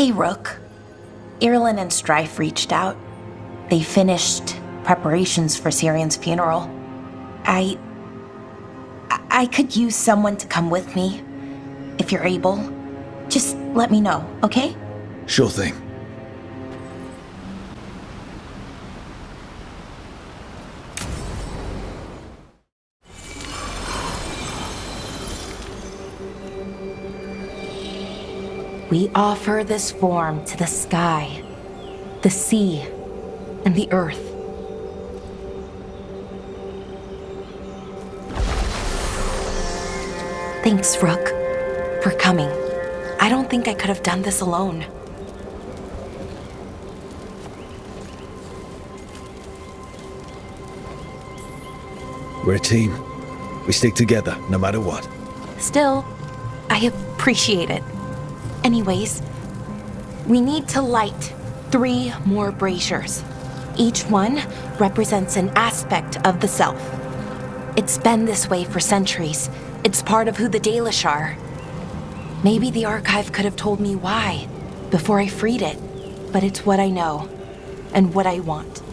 Hey, Rook. Irulan and Strife reached out. They finished preparations for Syrian's funeral. I could use someone to come with me, if you're able. Just let me know, okay? Sure thing. We offer this form to the sky, the sea, and the earth. Thanks, Rook, for coming. I don't think I could have done this alone. We're a team. We stick together, no matter what. Still, I appreciate it. Anyways, we need to light 3 more braziers. Each one represents an aspect of the self. It's been this way for centuries. It's part of who the Dalish are. Maybe the archive could have told me why before I freed it, but it's what I know and what I want.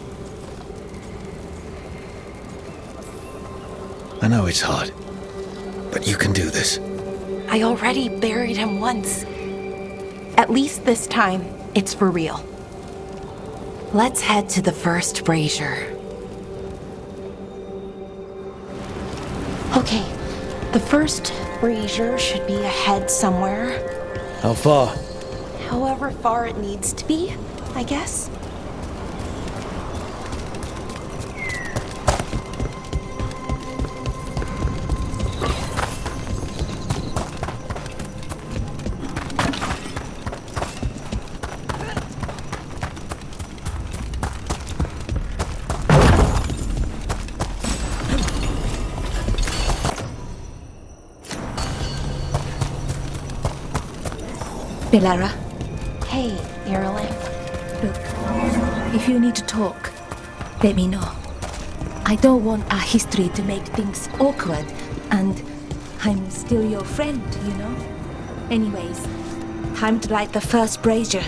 I know it's hard, but you can do this. I already buried him once. At least this time, it's for real. Let's head to the first brazier. Okay, the first brazier should be ahead somewhere. How far? However far it needs to be, I guess. Bellara, Hey, Irulan. look, if you need to talk, let me know. I don't want our history to make things awkward, and I'm still your friend, you know? Anyways, time to light the first brazier.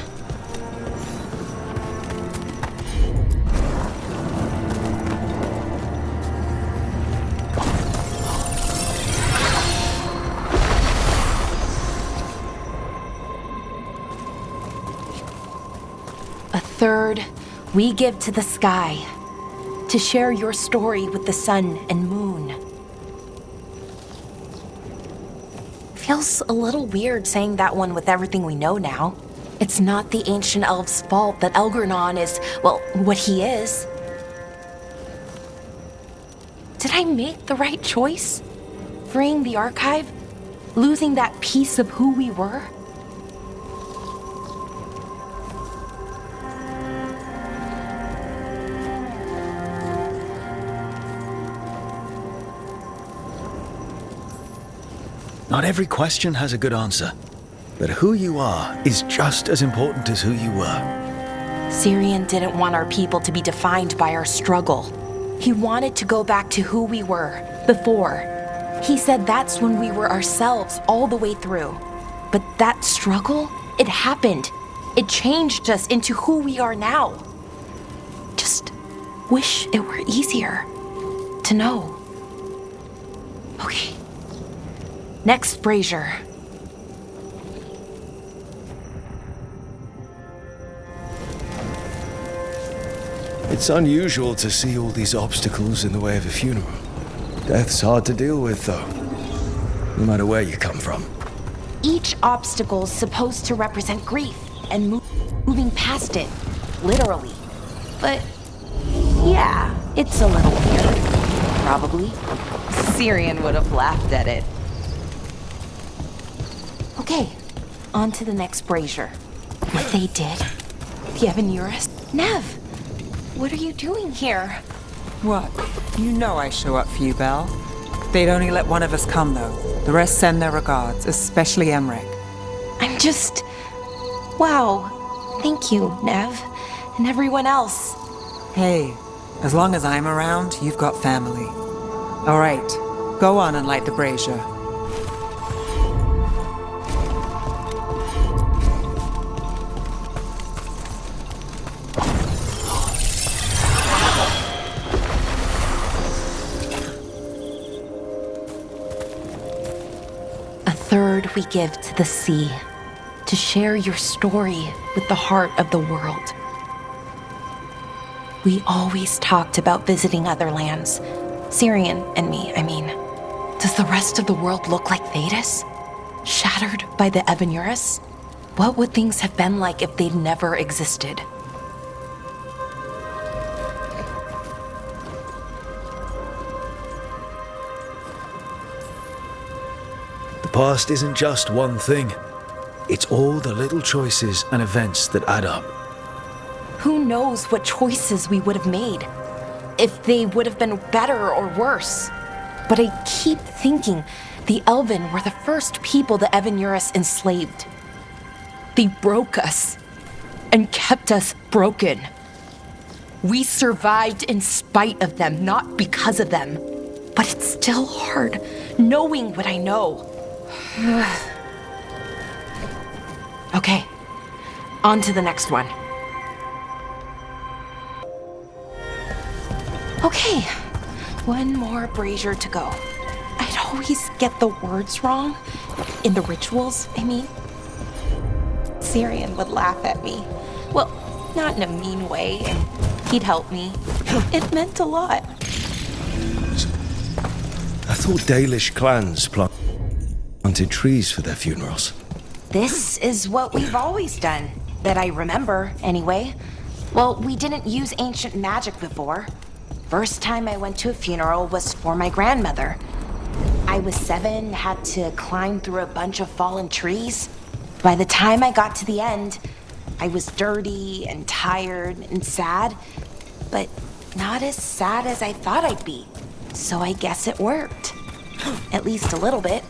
A third we give to the sky, to share your story with the sun and moon. Feels a little weird saying that one with everything we know now. It's not the ancient elf's fault that Elgornon is, well, what he is. Did I make the right choice? Freeing the archive? Losing that piece of who we were? Not every question has a good answer, but who you are is just as important as who you were. Syrian didn't want our people to be defined by our struggle. He wanted to go back to who we were before. He said that's when we were ourselves all the way through. But that struggle, it happened. It changed us into who we are now. Just wish it were easier to know. Okay. Next brazier. It's unusual to see all these obstacles in the way of a funeral. Death's hard to deal with, though, no matter where you come from. Each obstacle's supposed to represent grief and moving past it, literally. But yeah, it's a little weird. Probably. Syrian would have laughed at it. Okay, on to the next brazier. What they did? The Evanurus? Nev, what are you doing here? What? You know I show up for you, Belle. They'd only let one of us come, though. The rest send their regards, especially Emmerich. I'm just... Wow. Thank you, Nev. And everyone else. Hey, as long as I'm around, you've got family. All right, go on and light the brazier. word we give to the sea, to share your story with the heart of the world. We always talked about visiting other lands. Syrian and me, I mean. Does the rest of the world look like Thedas? Shattered by the Evanurus? What would things have been like if they'd never existed? The past isn't just one thing. It's all the little choices and events that add up. Who knows what choices we would have made? If they would have been better or worse. But I keep thinking the Elven were the first people the Evanurus enslaved. They broke us and kept us broken. We survived in spite of them, not because of them. But it's still hard knowing what I know. Okay, on to the next one. Okay, one more brazier to go. I'd always get the words wrong. In the rituals, I mean. Syrian would laugh at me. Well, not in a mean way, and he'd help me. It meant a lot. I thought Dalish clans planted trees for their funerals. This is what we've always done, that I remember, anyway. Well, we didn't use ancient magic before. First time I went to a funeral was for my grandmother. I was 7, had to climb through a bunch of fallen trees. By the time I got to the end, I was dirty and tired and sad, but not as sad as I thought I'd be. So I guess it worked. At least a little bit.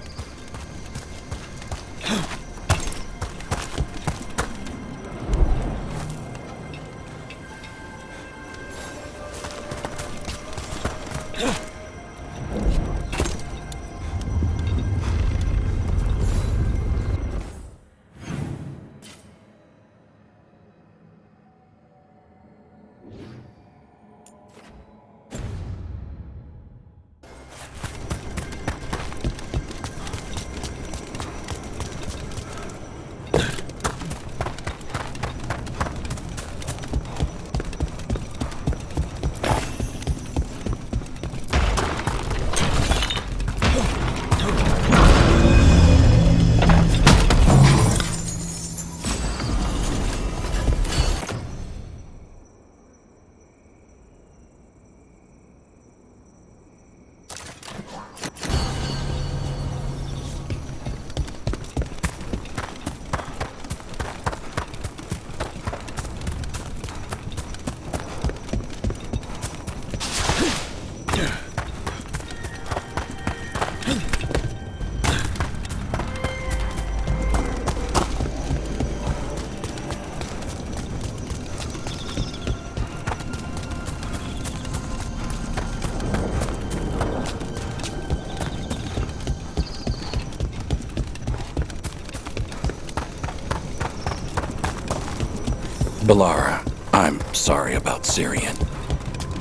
Bellara, I'm sorry about Syrian.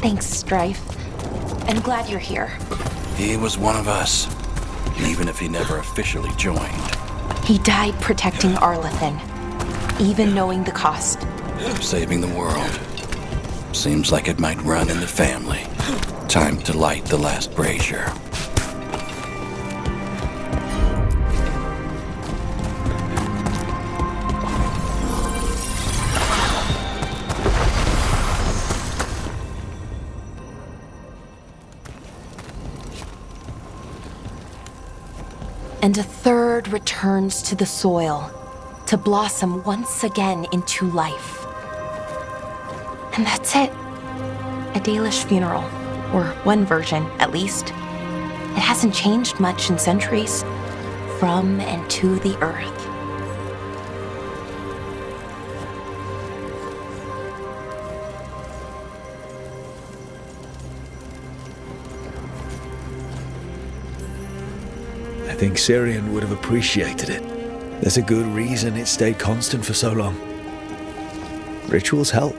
Thanks, Strife. I'm glad you're here. He was one of us, even if he never officially joined. He died protecting Arlathan, even knowing the cost. Saving the world. Seems like it might run in the family. Time to light the last brazier. And a third returns to the soil, to blossom once again into life. And that's it. A Dalish funeral, or one version, at least. It hasn't changed much in centuries, from and to the earth. I think Syrian would have appreciated it. There's a good reason it stayed constant for so long. Rituals help.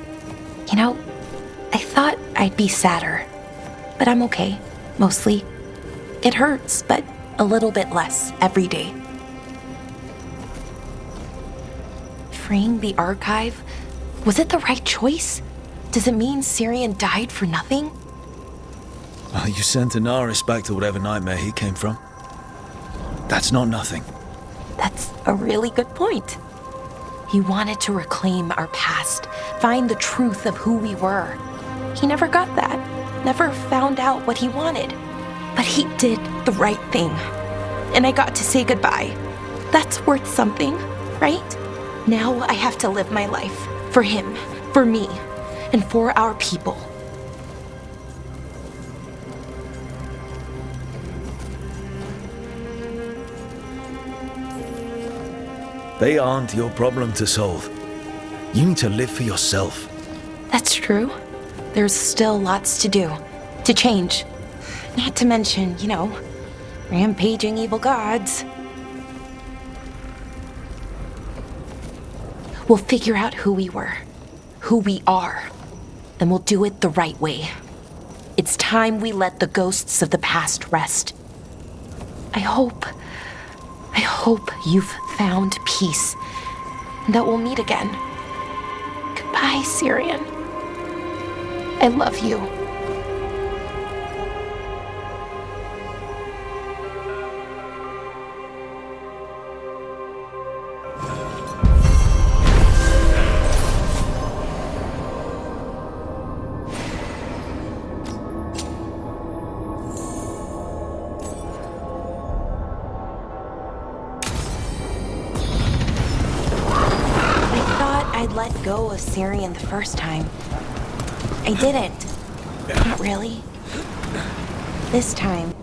You know, I thought I'd be sadder, but I'm okay, mostly. It hurts, but a little bit less every day. betraying the archive? Was it the right choice? Does it mean Syrian died for nothing? Well, you sent Anaris back to whatever nightmare he came from. That's not nothing. That's a really good point. He wanted to reclaim our past, find the truth of who we were. He never got that, never found out what he wanted. But he did the right thing. And I got to say goodbye. That's worth something, right? Now I have to live my life for him, for me, and for our people. They aren't your problem to solve. You need to live for yourself. That's true. There's still lots to do, to change. Not to mention, rampaging evil gods. We'll figure out who we were, who we are, and we'll do it the right way. It's time we let the ghosts of the past rest. I hope you've found peace, and that we'll meet again. Goodbye, Syrian. I love you. I'd let go of Syrian the first time. I didn't. Not really. This time,